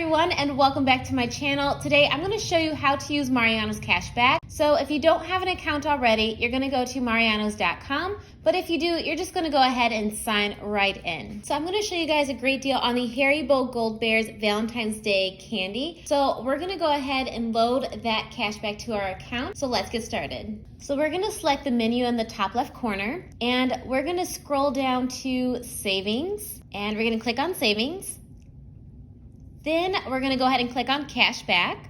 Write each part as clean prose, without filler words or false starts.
everyone, and welcome back to my channel. Today I'm going to show you how to use Mariano's cashback. So if you don't have an account already, you're going to go to Marianos.com. But if you do, you're just going to go ahead and sign right in. So I'm going to show you guys a great deal on the Haribo Gold Bears Valentine's Day candy. So we're going to go ahead and load that cashback to our account. So let's get started. So we're going to select the menu in the top left corner, and we're going to scroll down to Savings, and we're going to click on Savings. Then we're going to go ahead and click on Cashback.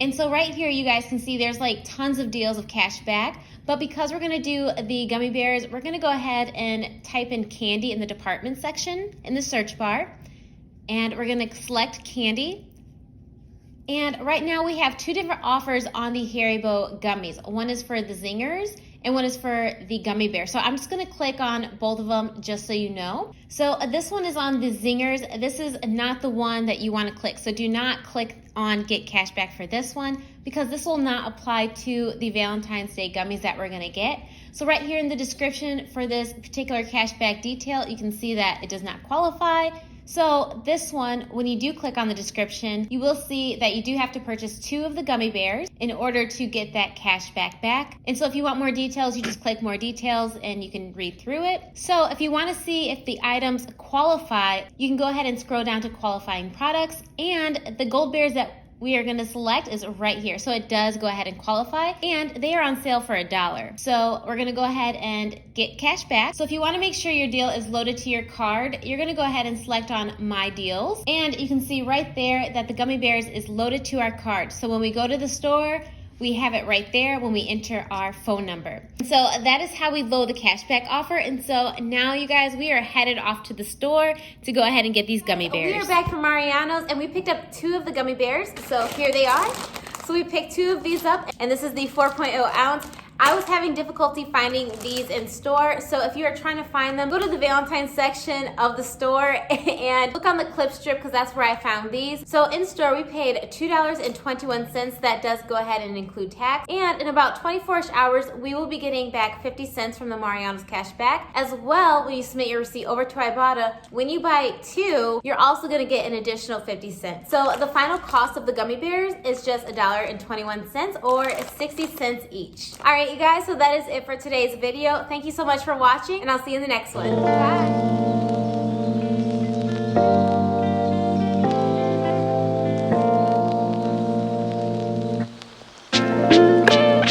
And so right here you guys can see there's like tons of deals of cashback, but because we're going to do the gummy bears, we're going to go ahead and type in candy in the department section in the search bar, and we're going to select candy. And right now we have two different offers on the Haribo gummies. One is for the zingers and one is for the gummy bear. So I'm just going to click on both of them just so you know. So this one is on the zingers. This is not the one that you want to click. So do not click on get cashback for this one, because this will not apply to the Valentine's Day gummies that we're going to get. So right here in the description for this particular cashback detail, you can see that it does not qualify. So this one, when you do click on the description, you will see that you do have to purchase 2 of the gummy bears in order to get that cashback back. And so if you want more details, you just click more details and you can read through it. So if you want to see if the items qualify, you can go ahead and scroll down to qualifying products, and the gold bears that we are going to select is right here. So it does go ahead and qualify, and they are on sale for $1. So we're going to go ahead and get cash back. So if you want to make sure your deal is loaded to your card, you're going to go ahead and select on My Deals, and you can see right there that the gummy bears is loaded to our card. So when we go to the store, we have it right there when we enter our phone number. So that is how we load the cashback offer. And so now you guys, we are headed off to the store to go ahead and get these gummy bears. We are back from Mariano's and we picked up 2 of the gummy bears. So here they are. So we picked 2 of these up, and this is the 4.0 ounce. I was having difficulty finding these in store, so if you are trying to find them, go to the Valentine's section of the store and look on the clip strip, because that's where I found these. So in store, we paid $2.21. That does go ahead and include tax. And in about 24-ish hours, we will be getting back 50 cents from the Mariano's cash back. As well, when you submit your receipt over to Ibotta, when you buy 2, you're also gonna get an additional 50 cents. So the final cost of the gummy bears is just $1.21 or 60 cents each. All right, you guys, so that is it for today's video. Thank you so much for watching, and I'll see you in the next one. Bye.